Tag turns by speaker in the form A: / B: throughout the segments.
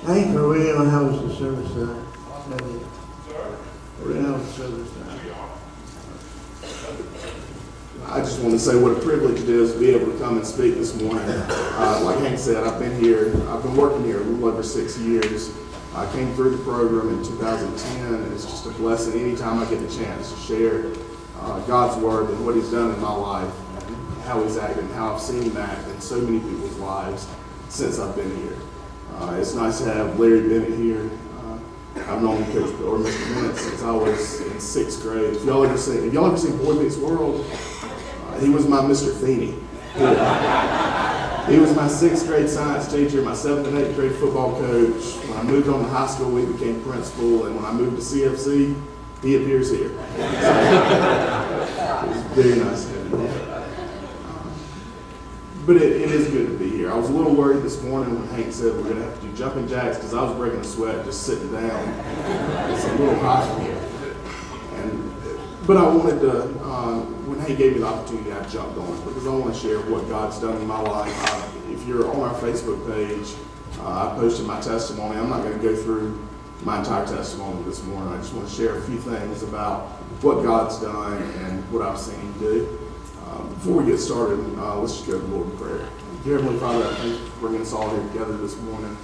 A: Hank, are we going to have the service tonight? We're going to have the service tonight.
B: I just want to say what a privilege it is to be able to come and speak this morning. Like Hank said, I've been working here a little over 6 years. I came through the program in 2010, and it's just a blessing anytime I get the chance to share God's word and what he's done in my life, and how he's acted, and how I've seen him act in so many people's lives since I've been here. It's nice to have Larry Bennett here. I've known Coach or Mr. Bennett since I was in 6th grade. If y'all ever seen Boy Meets World, he was my Mr. Feeney. He was my 6th grade science teacher, my 7th and 8th grade football coach. When I moved on to high school, we became principal, and when I moved to CFC, he appears here. So, it was very nice to have him here. But it is good to be here. I was a little worried this morning when Hank said we're going to have to do jumping jacks because I was breaking a sweat just sitting down. It's a little hot in here. But I wanted to, when Hank gave me the opportunity, I jumped on it because I want to share what God's done in my life. If you're on our Facebook page, I posted my testimony. I'm not going to go through my entire testimony this morning. I just want to share a few things about what God's done and what I've seen him do. Before we get started, let's just go to the Lord in prayer. Dear Heavenly Father, I thank you for bringing us all here together this morning.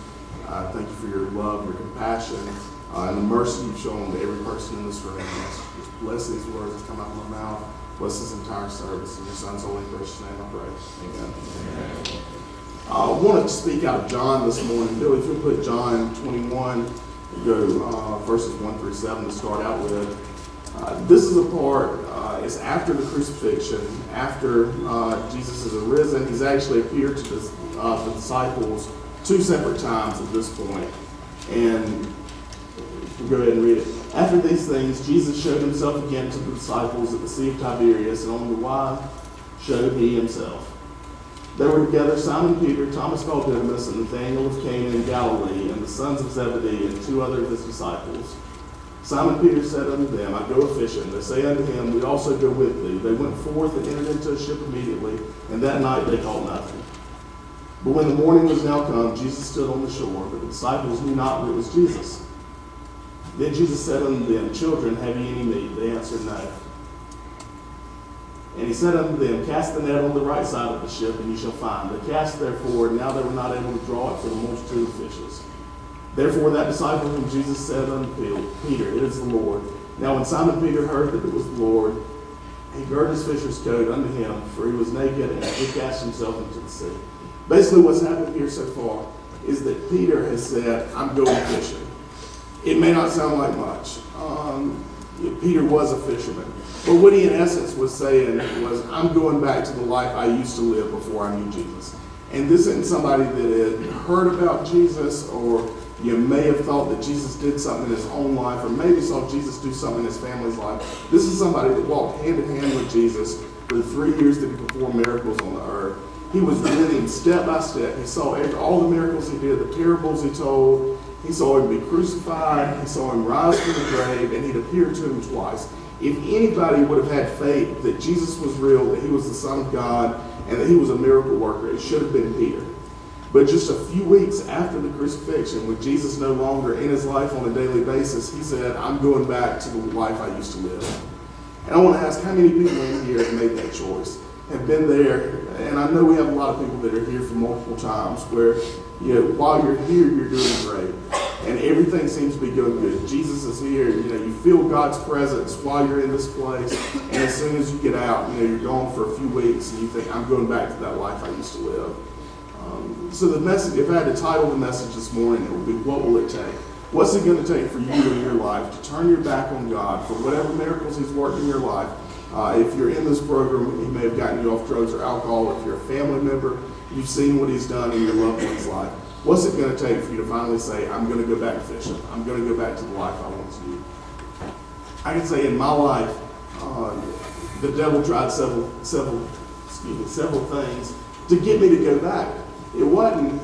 B: I thank you for your love, your compassion, and the mercy you've shown to every person in this room. Just bless these words that come out of my mouth. Bless this entire service. In your Son's holy and precious name I pray. Amen. I wanted to speak out of John this morning. Billy, if you'll put John 21, go verses 1 through 7 to start out with. This is a part, it's after the crucifixion, after Jesus is arisen. He's actually appeared to the disciples 2 separate times at this point. And we'll go ahead and read it. After these things, Jesus showed himself again to the disciples at the Sea of Tiberias, and on the Wye showed he himself. They were together Simon Peter, Thomas called Didymus, and Nathanael of Cana in Galilee, and the sons of Zebedee, and 2 other of his disciples. Simon Peter said unto them, I go a fishing. They say unto him, we also go with thee. They went forth and entered into a ship immediately, and that night they caught nothing. But when the morning was now come, Jesus stood on the shore, but the disciples knew not that it was Jesus. Then Jesus said unto them, Children, have ye any meat? They answered, No. And he said unto them, Cast the net on the right side of the ship, and ye shall find. They cast therefore, and now they were not able to draw it for the multitude of fishes. Therefore that disciple whom Jesus said unto Peter, It is the Lord. Now when Simon Peter heard that it was the Lord, he girded his fisher's coat unto him, for he was naked, and he cast himself into the sea. Basically what's happened here so far is that Peter has said, I'm going fishing. It may not sound like much. Peter was a fisherman. But what he in essence was saying was, I'm going back to the life I used to live before I knew Jesus. And this isn't somebody that had heard about Jesus, or you may have thought that Jesus did something in his own life, or maybe saw Jesus do something in his family's life. This is somebody that walked hand in hand with Jesus for the 3 years that he performed miracles on the earth. He was with him step by step. He saw all the miracles he did, the parables he told. He saw him be crucified. He saw him rise from the grave, and he'd appeared to him twice. If anybody would have had faith that Jesus was real, that he was the Son of God, and that he was a miracle worker, it should have been Peter. But just a few weeks after the crucifixion, with Jesus no longer in his life on a daily basis, he said, I'm going back to the life I used to live. And I want to ask, how many people in here have made that choice, have been there? And I know we have a lot of people that are here for multiple times where, while you're here, you're doing great. And everything seems to be going good. Jesus is here. You feel God's presence while you're in this place. And as soon as you get out, you're gone for a few weeks and you think, I'm going back to that life I used to live. So the message, if I had to title the message this morning, it would be, what will it take? What's it going to take for you in your life to turn your back on God for whatever miracles he's worked in your life? If you're in this program, he may have gotten you off drugs or alcohol. If you're a family member, you've seen what he's done in your loved one's life. What's it going to take for you to finally say, I'm going to go back fishing. I'm going to go back to the life I once knew. I can say in my life, the devil tried several things to get me to go back. It wasn't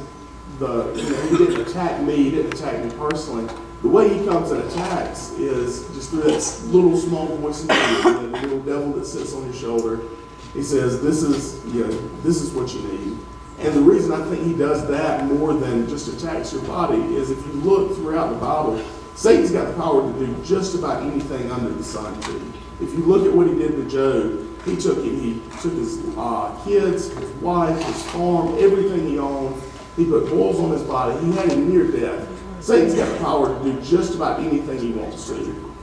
B: he didn't attack me, he didn't attack me personally. The way he comes and attacks is just through that little small voice in your ear, the little devil that sits on your shoulder. He says, this is what you need. And the reason I think he does that more than just attacks your body is if you look throughout the Bible, Satan's got the power to do just about anything under the sun to you. If you look at what he did to Job, he took his kids, his wife, his farm, everything he owned. He put boils on his body. He had him near death. Satan's got the power to do just about anything he wants to.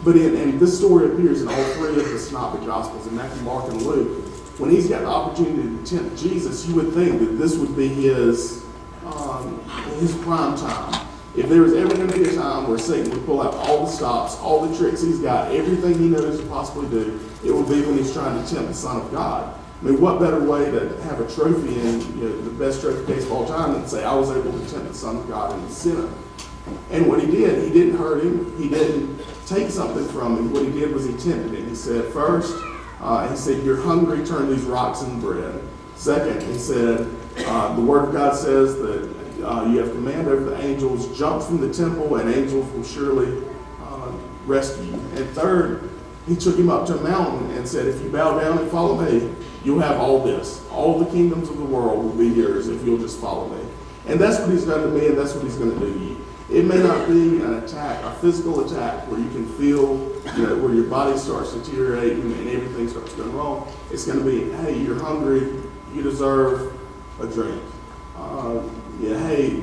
B: But and this story appears in all three of the Synoptic Gospels, in Matthew, Mark, and Luke. When he's got the opportunity to tempt Jesus, you would think that this would be his prime time. If there was ever going to be a time where Satan would pull out all the stops, all the tricks he's got, everything he knows to possibly do, it would be when he's trying to tempt the Son of God. I mean, what better way to have a trophy in the best trophy case of all time than say, I was able to tempt the Son of God in the sinner. And what he did, he didn't hurt him. He didn't take something from him. What he did was he tempted him. He said, first, he said, you're hungry, turn these rocks into bread. Second, he said, the Word of God says that you have command over the angels, jump from the temple, and angels will surely rescue you. And third, he took him up to a mountain and said, if you bow down and follow me, you'll have all this. All the kingdoms of the world will be yours if you'll just follow me. And that's what he's done to me, and that's what he's going to do to you. It may not be an attack, a physical attack, where you can feel, where your body starts deteriorating and everything starts going wrong. It's going to be, hey, you're hungry, you deserve a drink. Hey,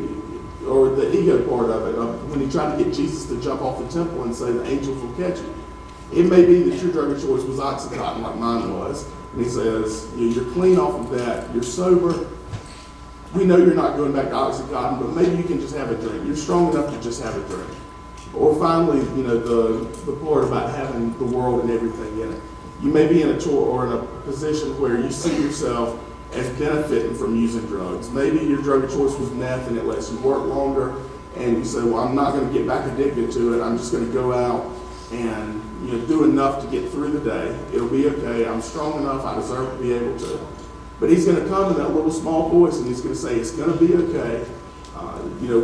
B: or the ego part of it, when he tried to get Jesus to jump off the temple and say the angels will catch you. It may be that your drug of choice was Oxycontin like mine was, and he says, you're clean off of that, you're sober. We know you're not going back to Oxycontin, but maybe you can just have a drink. You're strong enough to just have a drink. Or finally, the part about having the world and everything in it. You may be in a tour or in a position where you see yourself as benefiting from using drugs. Maybe your drug of choice was meth and it lets you work longer, and you say, well, I'm not going to get back addicted to it. I'm just going to go out and do enough to get through the day. It'll be okay. I'm strong enough. I deserve to be able to. But he's going to come in that little small voice, and he's going to say, it's going to be okay.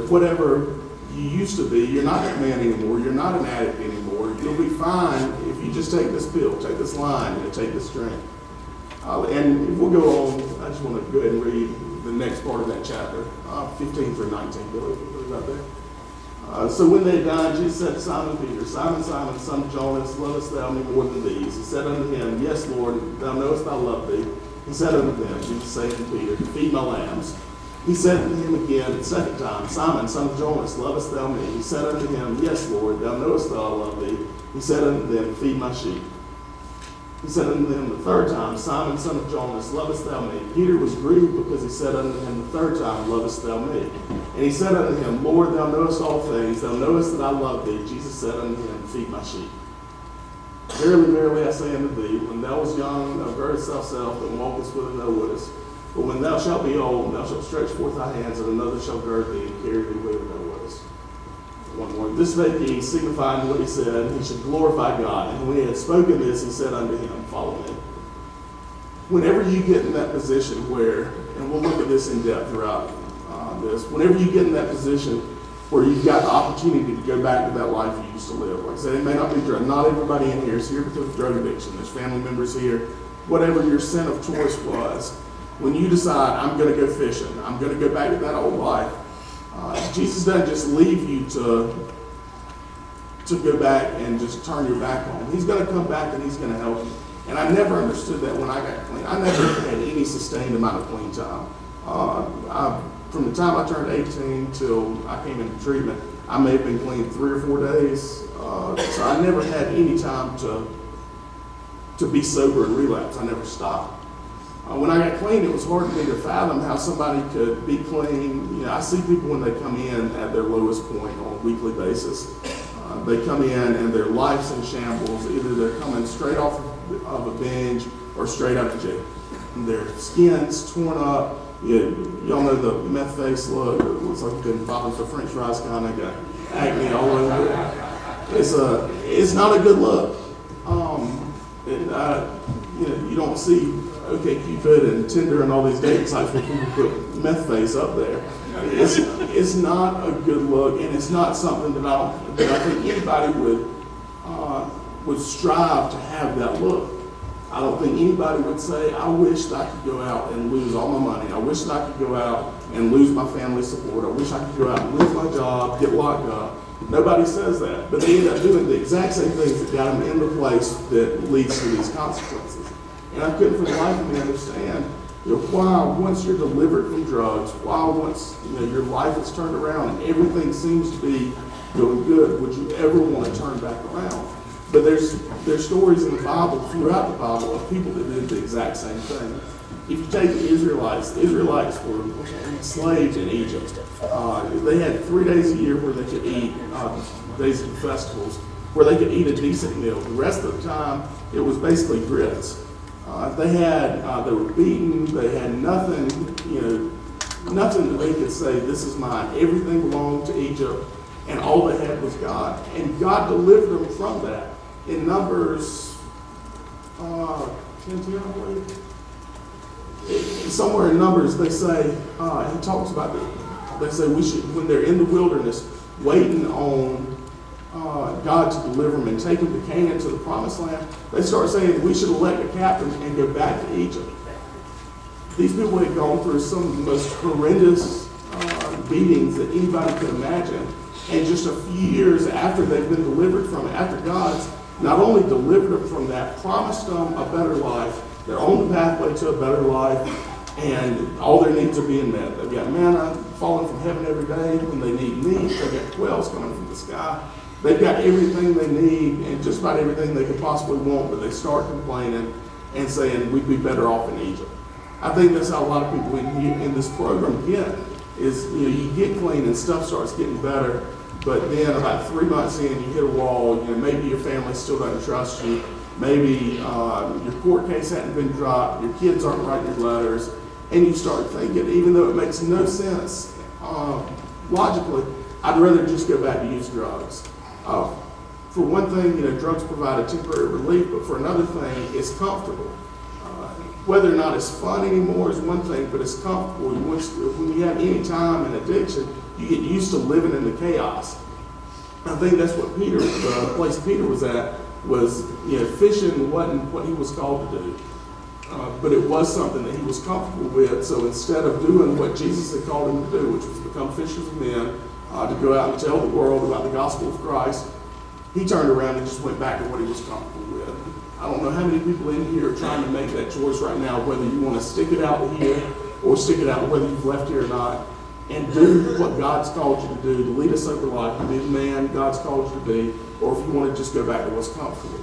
B: Whatever you used to be, you're not that man anymore. You're not an addict anymore. You'll be fine if you just take this pill, take this line, take this drink. And if we'll go on, I just want to go ahead and read the next part of that chapter, 15 through 19. Billy, put it up there. So when they had dined, Jesus said to Simon Peter, Simon, Simon, son of Jonas, lovest thou me more than these? He said unto him, Yes, Lord, thou knowest I love thee. He said unto them, Jesus saith to Peter, feed my lambs. He said unto him again the second time, Simon, son of Jonas, lovest thou me? He said unto him, Yes, Lord, thou knowest that I love thee. He said unto them, feed my sheep. He said unto them the third time, Simon, son of Jonas, lovest thou me? Peter was grieved because he said unto him the third time, lovest thou me? And he said unto him, Lord, thou knowest all things, thou knowest that I love thee. Jesus said unto him, feed my sheep. Verily, verily, I say unto thee, when thou wast young, thou girdest thyself, and walkest whither thou wouldest. But when thou shalt be old, thou shalt stretch forth thy hands, and another shall gird thee, and carry thee whither thou wouldest. One more. This spake he, signifying what he said, he should glorify God. And when he had spoken this, he said unto him, follow me. Whenever you get in that position where, and we'll look at this in depth throughout this, whenever you get in that position where you've got the opportunity to go back to that life you used to live. Like I said, it may not be drug. Not everybody in here is here because of drug addiction. There's family members here. Whatever your sin of choice was, when you decide, I'm going to go fishing, I'm going to go back to that old life, Jesus doesn't just leave you to go back and just turn your back on him. He's going to come back and he's going to help you. And I never understood that when I got clean. I never had any sustained amount of clean time. From the time I turned 18 till I came into treatment, I may have been clean 3 or 4 days. So I never had any time to be sober and relapse. I never stopped. When I got clean, it was hard for me to fathom how somebody could be clean. I see people when they come in at their lowest point on a weekly basis. They come in and their life's in shambles. Either they're coming straight off of a binge or straight out of jail. Their skin's torn up. Y'all know the meth face look. It looks like you've been popping for French fries, kind of got acne all over it. It's not a good look. You don't see OkCupid and Tinder and all these dating sites where people put meth face up there. It's not a good look, and it's not something that I think anybody would strive to have that look. I don't think anybody would say, I wish that I could go out and lose all my money. I wish that I could go out and lose my family support. I wish I could go out and lose my job, get locked up. Nobody says that. But they end up doing the exact same things that got them in the place that leads to these consequences. And I couldn't for the life of me understand, why once you're delivered from drugs, why once your life is turned around and everything seems to be going good, would you ever want to turn back around? But there's stories in the Bible, throughout the Bible, of people that did the exact same thing. If you take the Israelites were enslaved in Egypt. They had 3 days a year where they could eat, days of festivals, where they could eat a decent meal. The rest of the time, it was basically grits. They were beaten. They had nothing, nothing that they could say, this is mine. Everything belonged to Egypt, and all they had was God. And God delivered them from that. In Numbers 10, I believe. Somewhere in Numbers, they say, he talks about it. They say we should, when they're in the wilderness, waiting on God to deliver them and take them to Canaan, to the promised land, they start saying we should elect a captain and go back to Egypt. These people had gone through some of the most horrendous beatings that anybody could imagine. And just a few years after they've been delivered from it, after God's not only delivered them from that, promised them a better life, they're on the pathway to a better life, and all their needs are being met. They've got manna falling from heaven every day when they need meat. They've got quails coming from the sky. They've got everything they need and just about everything they could possibly want, but they start complaining and saying we'd be better off in Egypt. I think that's how a lot of people in this program get, is you get clean and stuff starts getting better, but then about 3 months in, you hit a wall. Maybe your family still doesn't trust you. Maybe your court case hadn't been dropped. Your kids aren't writing your letters, and you start thinking, even though it makes no sense logically, I'd rather just go back to use drugs. For one thing, drugs provide a temporary relief, but for another thing, it's comfortable. Whether or not it's fun anymore is one thing, but it's comfortable. When you have any time and addiction, you get used to living in the chaos. I think that's what the place Peter was at, was fishing wasn't what he was called to do. But it was something that he was comfortable with. So instead of doing what Jesus had called him to do, which was become fishers of men, to go out and tell the world about the gospel of Christ, he turned around and just went back to what he was comfortable with. I don't know how many people in here are trying to make that choice right now, whether you want to stick it out here or stick it out whether you've left here or not, and do what God's called you to do, to lead a sober life, to be the man God's called you to be, or if you want to just go back to what's comfortable.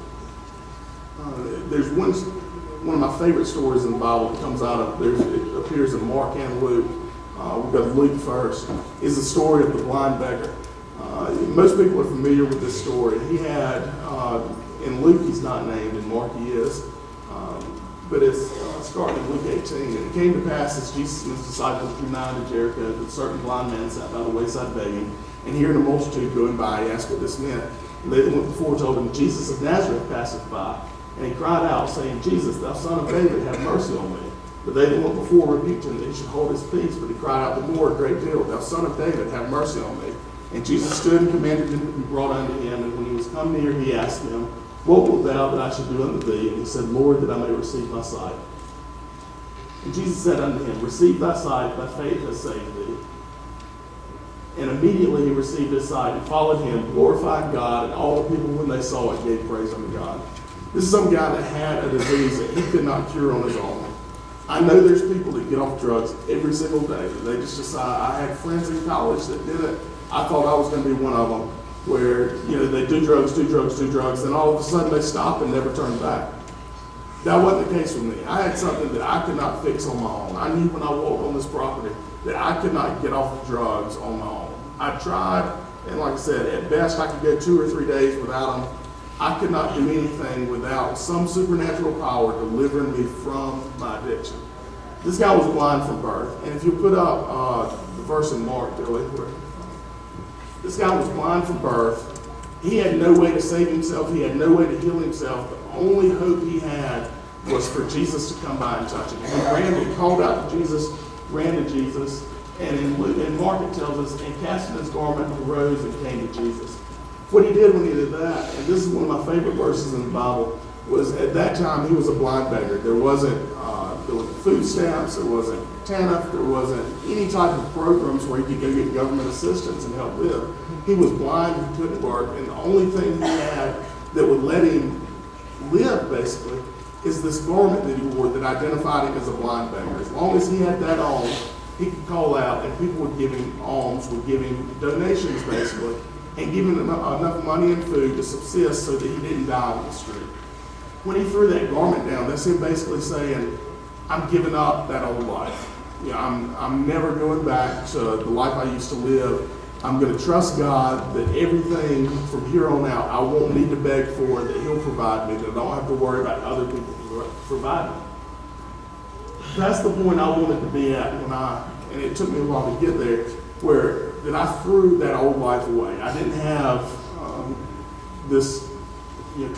B: There's one of my favorite stories in the Bible that comes out of, it appears in Mark and Luke. We've got Luke first, is the story of the blind beggar. Most people are familiar with this story. He had, in Luke he's not named, in Mark he is, but it's starting in Luke 18. And it came to pass as Jesus and his disciples drew nigh to Jericho, that a certain blind man sat by the wayside begging, and hearing a multitude going by, he asked what this meant. And they that went before told him, Jesus of Nazareth passeth by. And he cried out, saying, Jesus, thou son of David, have mercy on me. But they that went before rebuked him that he should hold his peace. But he cried out the more a great deal, thou son of David, have mercy on me. And Jesus stood and commanded him to be brought unto him. And when he was come near, he asked him, what wilt thou that I should do unto thee? And he said, Lord, that I may receive my sight. And Jesus said unto him, receive thy sight, thy faith has saved thee. And immediately he received his sight and followed him, glorifying God, and all the people, when they saw it, gave praise unto God. This is some guy that had a disease that he could not cure on his own. I know there's people that get off drugs every single day. They just decide. I had friends in college that did it. I thought I was going to be one of them, where they do drugs, then all of a sudden they stop and never turn back. That wasn't the case with me. I had something that I could not fix on my own. I knew when I walked on this property that I could not get off the drugs on my own. I tried, and like I said, at best I could go 2 or 3 days without them. I could not do anything without some supernatural power delivering me from my addiction. This guy was blind from birth. And if you put up the verse in Mark, Billy, where this guy was blind from birth. He had no way to save himself. He had no way to heal himself. The only hope he had was for Jesus to come by and touch him. He called out to Jesus, ran to Jesus, and in Mark it tells us, and casting his garment, arose and came to Jesus. What he did when he did that, and this is one of my favorite verses in the Bible, was at that time he was a blind beggar. There wasn't food stamps, there wasn't TANF, there wasn't any type of programs where he could go get government assistance and help live. He was blind, he couldn't work, and the only thing he had that would let him live, basically, is this garment that he wore that identified him as a blind beggar. As long as he had that on, he could call out and people would give him alms, would give him donations, basically, and give him enough money and food to subsist so that he didn't die on the street. When he threw that garment down, that's him basically saying, I'm giving up that old life. You know, I'm never going back to the life I used to live. I'm going to trust God that everything from here on out I won't need to beg for, that he'll provide me, that I don't have to worry about other people providing. That's the point I wanted to be at and it took me a while to get there, where that I threw that old life away. I didn't have this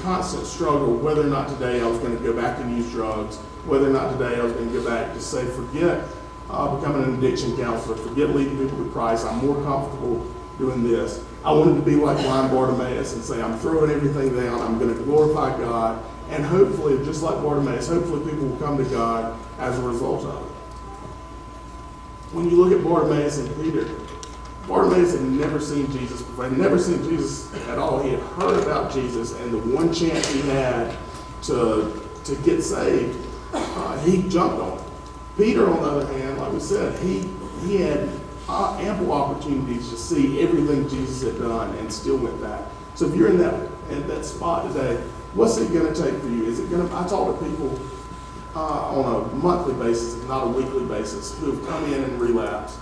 B: constant struggle whether or not today I was going to go back and use drugs, whether or not today I was going to go back to say, forget becoming an addiction counselor, forget leading people to Christ, I'm more comfortable doing this. I wanted to be like blind Bartimaeus and say, I'm throwing everything down, I'm going to glorify God, and hopefully, just like Bartimaeus, hopefully people will come to God as a result of it. When you look at Bartimaeus and Peter, Bartimaeus had never seen Jesus before, had never seen Jesus at all. He had heard about Jesus, and the one chance he had to get saved, he jumped on it. Peter, on the other hand, like we said, he had ample opportunities to see everything Jesus had done and still went back. So if you're in that spot today, what's it going to take for you? I talk to people on a monthly basis, if not a weekly basis, who have come in and relapsed.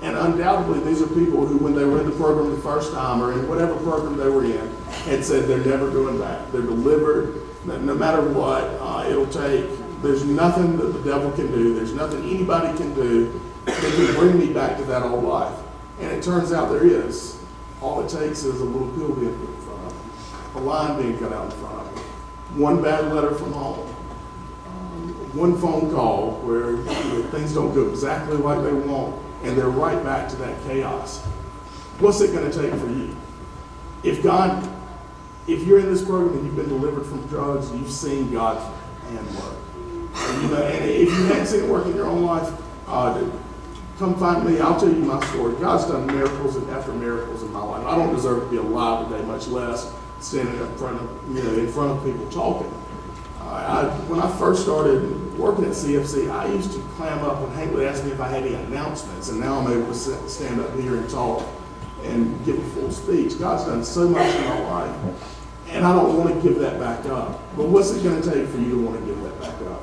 B: And undoubtedly, these are people who, when they were in the program the first time or in whatever program they were in, had said they're never going back. They're delivered. No matter what it'll take, there's nothing that the devil can do. There's nothing anybody can do that can bring me back to that old life. And it turns out there is. All it takes is a little pill being put in front of them, a line being cut out in front of them, one bad letter from home, one phone call where things don't go exactly like they want, and they're right back to that chaos. What's it going to take for you? If you're in this program and you've been delivered from drugs, you've seen God's hand work. And if you hadn't seen it work in your own life, come find me. I'll tell you my story. God's done miracles after miracles in my life. I don't deserve to be alive today, much less standing up in front of people talking. When I first started working at CFC, I used to clam up when Hank would ask me if I had any announcements, and now I'm able to stand up here and talk and give a full speech. God's done so much in my life, and I don't want to give that back up. But what's it going to take for you to want to give that back up?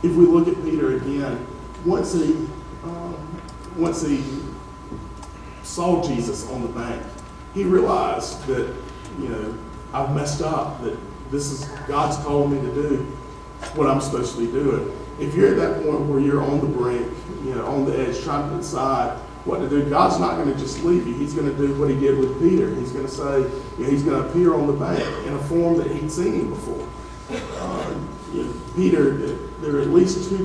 B: If we look at Peter again, once he saw Jesus on the bank, he realized that, I've messed up, that this is God's called me to do what I'm supposed to be doing. If you're at that point where you're on the brink, on the edge, trying to decide what to do, God's not going to just leave you. He's going to do what he did with Peter. He's going to say, he's going to appear on the bank in a form that he'd seen him before. Peter, there are at least two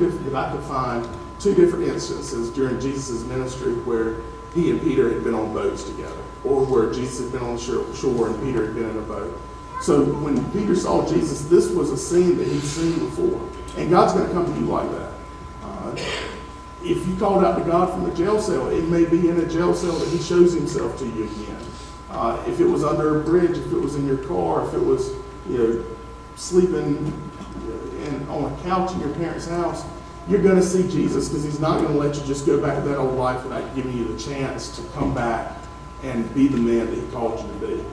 B: different instances during Jesus' ministry where he and Peter had been on boats together, or where Jesus had been on the shore and Peter had been in a boat. So when Peter saw Jesus, this was a scene that he'd seen before. And God's going to come to you like that. If you called out to God from a jail cell, it may be in a jail cell that he shows himself to you again. If it was under a bridge, if it was in your car, if it was sleeping on a couch in your parents' house, you're going to see Jesus, because he's not going to let you just go back to that old life without giving you the chance to come back and be the man that he called you to be.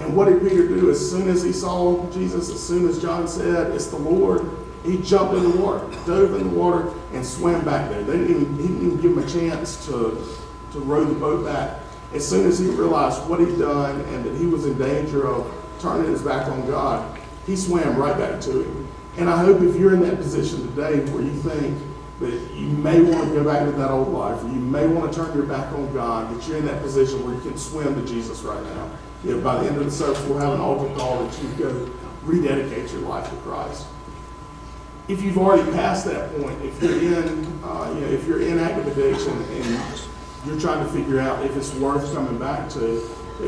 B: And what did Peter do? As soon as he saw Jesus, as soon as John said, it's the Lord, he jumped in the water, dove in the water, and swam back there. He didn't even give him a chance to row the boat back. As soon as he realized what he'd done and that he was in danger of turning his back on God, he swam right back to him. And I hope if you're in that position today where you think that you may want to go back to that old life, or you may want to turn your back on God, that you're in that position where you can swim to Jesus right now. By the end of the service, we'll have an altar call that you go rededicate your life to Christ. If you've already passed that point, if you're in active addiction and you're trying to figure out if it's worth coming back to,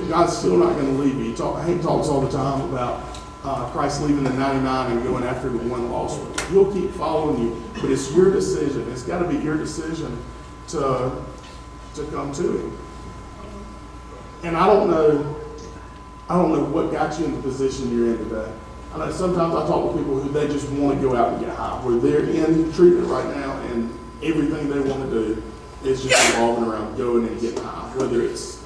B: God's still not going to leave you. Hank talks all the time about Christ leaving the 99 and going after the one lost one. He'll keep following you, but it's your decision. It's got to be your decision to come to him. And I don't know what got you in the position you're in today. I know sometimes I talk to people who they just want to go out and get high, where they're in treatment right now and everything they want to do is just revolving around going and getting high. Whether it's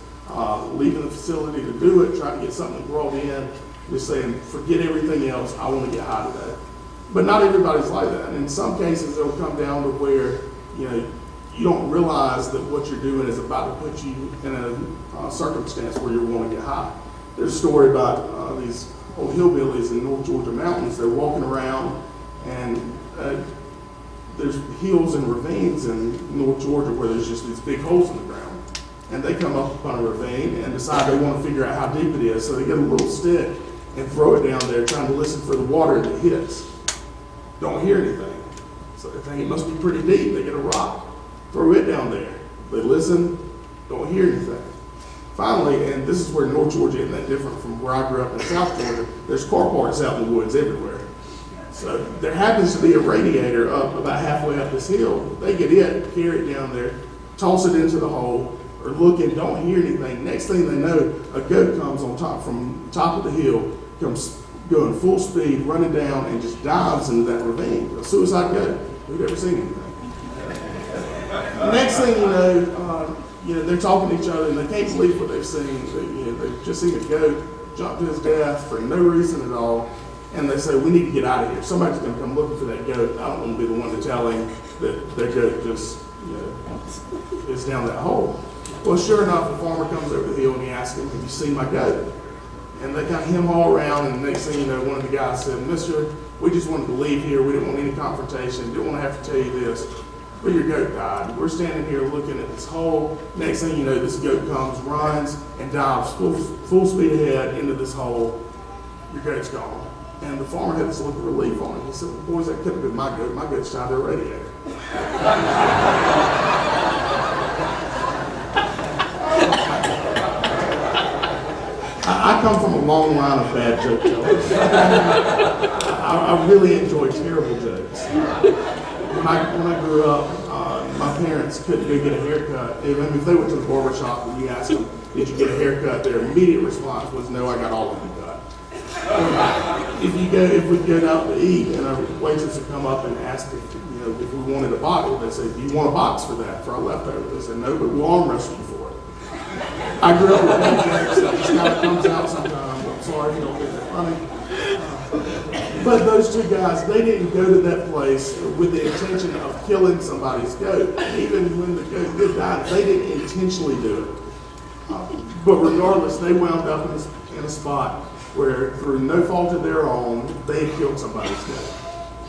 B: leaving the facility to do it, trying to get something brought in, just saying, forget everything else, I want to get high today. But not everybody's like that. And in some cases, it'll come down to where, you don't realize that what you're doing is about to put you in a circumstance where you want to get high. There's a story about these old hillbillies in North Georgia mountains. They're walking around, and there's hills and ravines in North Georgia where there's just these big holes in the ground. And they come up upon a ravine and decide they want to figure out how deep it is. So they get a little stick and throw it down there, trying to listen for the water that hits. Don't hear anything. So they think it must be pretty deep. They get a rock, throw it down there. They listen, don't hear anything. Finally, and this is where North Georgia isn't that different from where I grew up in South Georgia, there's car parks out in the woods everywhere. So there happens to be a radiator up about halfway up this hill. They get it, carry it down there, toss it into the hole, or look and don't hear anything. Next thing they know, a goat comes on top from the top of the hill, comes going full speed, running down, and just dives into that ravine. A suicide goat. Who'd ever seen anything? Next thing you know, they're talking to each other and they can't believe what they've seen. They've just seen a goat jump to his death for no reason at all. And they say, we need to get out of here. Somebody's going to come looking for that goat. I don't want to be the one to tell him that their goat just is down that hole. Well, sure enough, the farmer comes over the hill and he asks him, have you seen my goat? And they kind of hem haul around, and the next thing you know, one of the guys said, mister, we just wanted to leave here. We didn't want any confrontation. Didn't want to have to tell you this. But your goat died. We're standing here looking at this hole. Next thing you know, this goat comes, runs, and dives full speed ahead into this hole. Your goat's gone. And the farmer had this look of relief on him. He said, well, boys, that could have been my goat. My goat's tied to a radiator. I come from a long line of bad joke tellers. I really enjoy terrible jokes. When I grew up, my parents couldn't go get a haircut. If they went to the barber shop and you asked them, did you get a haircut, their immediate response was, no, I got all of them cut. If we go out to eat and our waitress would come up and ask if we wanted a box, they say, do you want a box for that, for our leftovers? They said, no, but we'll arm wrestle you for it. I grew up with bad jokes that just kind of comes out sometimes. I'm sorry, you don't think they're funny. But those two guys, they didn't go to that place with the intention of killing somebody's goat. Even when the goat did die, they didn't intentionally do it. But regardless, they wound up in a spot where, through no fault of their own, they had killed somebody's goat.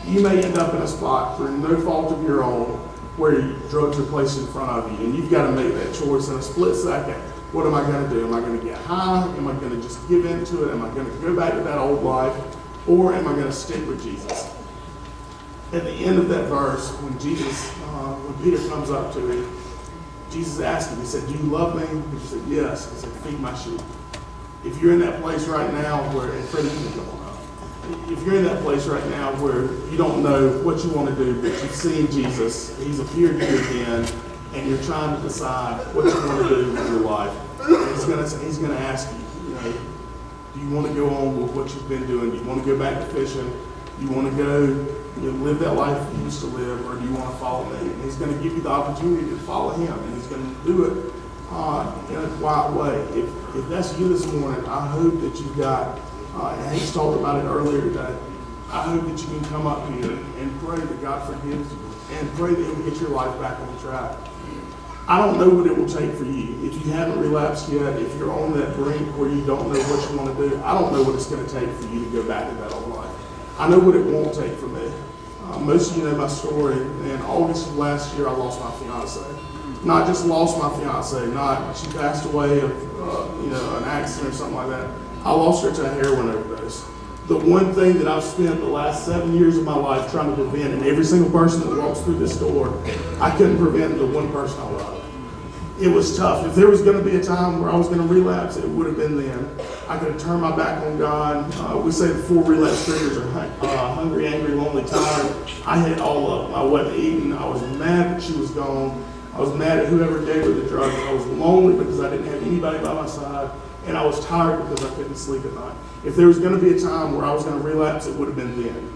B: You may end up in a spot through no fault of your own where drugs are placed in front of you, and you've got to make that choice in a split second. What am I going to do? Am I going to get high? Am I going to just give in to it? Am I going to go back to that old life? Or am I going to stick with Jesus? At the end of that verse, when Peter comes up to him, Jesus asked him, he said, do you love me? He said, yes. He said, feed my sheep. If you're in that place right now where, and Freddie, you can come on up. If you're in that place right now where you don't know what you want to do, but you've seen Jesus, he's appeared to you again, and you're trying to decide what you want to do with your life, he's going to ask you, do you want to go on with what you've been doing? Do you want to go back to fishing? Do you want to go live that life you used to live, or do you want to follow me? And he's going to give you the opportunity to follow him, and he's going to do it in a quiet way. If that's you this morning, I hope that you've got, and he's talked about it earlier today, I hope that you can come up here and pray that God forgives you, and pray that he'll get your life back on track. I don't know what it will take for you. If you haven't relapsed yet, if you're on that brink where you don't know what you want to do, I don't know what it's going to take for you to go back to that old life. I know what it won't take for me. Most of you know my story. In August of last year, I lost my fiance. Not just lost my fiance, not she passed away of an accident or something like that. I lost her to a heroin overdose. The one thing that I've spent the last 7 years of my life trying to prevent, and every single person that walks through this door, I couldn't prevent the one person I love. it was tough. If there was going to be a time where I was going to relapse, it would have been then. I could have turned my back on God. We say the 4 relapse triggers are hungry, angry, lonely, tired. I had all of them. I wasn't eating. I was mad that she was gone. I was mad at whoever gave her the drugs. I was lonely because I didn't have anybody by my side. And I was tired because I couldn't sleep at night. If there was going to be a time where I was going to relapse, it would have been then.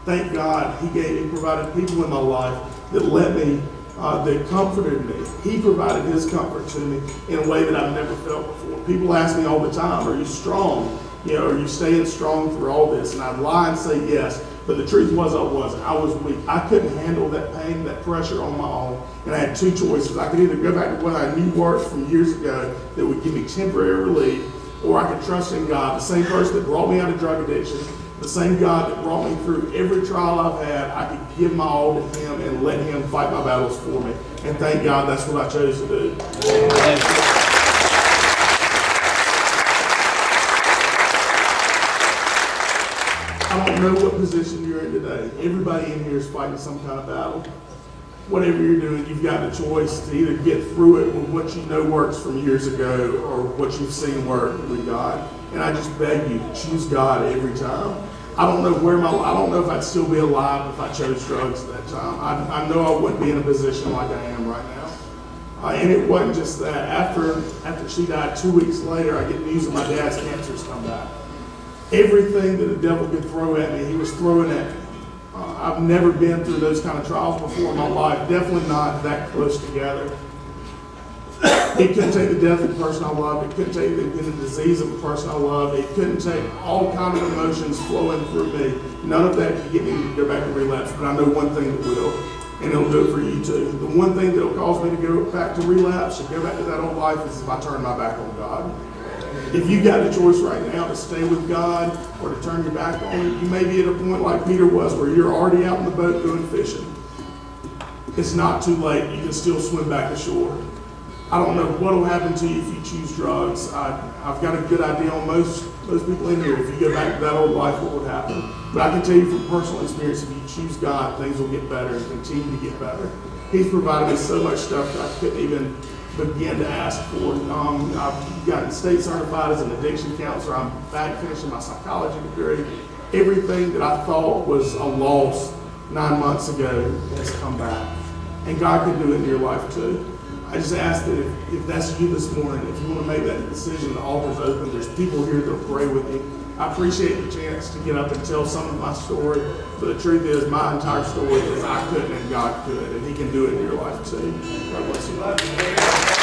B: Thank God He provided people in my life that let me, that comforted me. He provided His comfort to me in a way that I've never felt before. People ask me all the time, are you strong? Are you staying strong through all this? And I'd lie and say yes. But the truth was I wasn't. I was weak. I couldn't handle that pain, that pressure on my own. And I had 2 choices. I could either go back to what I knew worked from years ago that would give me temporary relief, or I could trust in God, the same person that brought me out of drug addiction, the same God that brought me through every trial I've had. I could give my all to Him and let Him fight my battles for me. And thank God that's what I chose to do. Amen. I don't know what position you're in today. Everybody in here is fighting some kind of battle. Whatever you're doing, you've got a choice to either get through it with what you know works from years ago or what you've seen work with God. And I just beg you to choose God every time. I don't know if I'd still be alive if I chose drugs at that time. I know I wouldn't be in a position like I am right now. And it wasn't just that. After she died 2 weeks later, I get news that my dad's cancer's come back. Everything that the devil could throw at me, he was throwing at me. I've never been through those kind of trials before in my life, definitely not that close together. It couldn't take the death of the person I loved. It couldn't take the disease of the person I loved. It couldn't take all kinds of emotions flowing through me. None of that could get me to go back and relapse, but I know one thing that will, and it'll do it for you too. The one thing that will cause me to go back to relapse and go back to that old life is if I turn my back on God. If you've got the choice right now to stay with God or to turn your back on it, you may be at a point like Peter was where you're already out in the boat going fishing. It's not too late. You can still swim back ashore. I don't know what will happen to you if you choose drugs. I've got a good idea on most people in here. If you go back to that old life, what would happen? But I can tell you from personal experience, if you choose God, things will get better and continue to get better. He's provided me so much stuff that I couldn't even begin to ask for. I've gotten state certified as an addiction counselor. I'm back finishing my psychology degree. Everything that I thought was a loss 9 months ago has come back. And God can do it in your life too. I just ask that if that's you this morning, if you want to make that decision, the altar's open. There's people here that will pray with you. I appreciate the chance to get up and tell some of my story, but the truth is my entire story is I couldn't and God could, and He can do it in your life too. God bless you.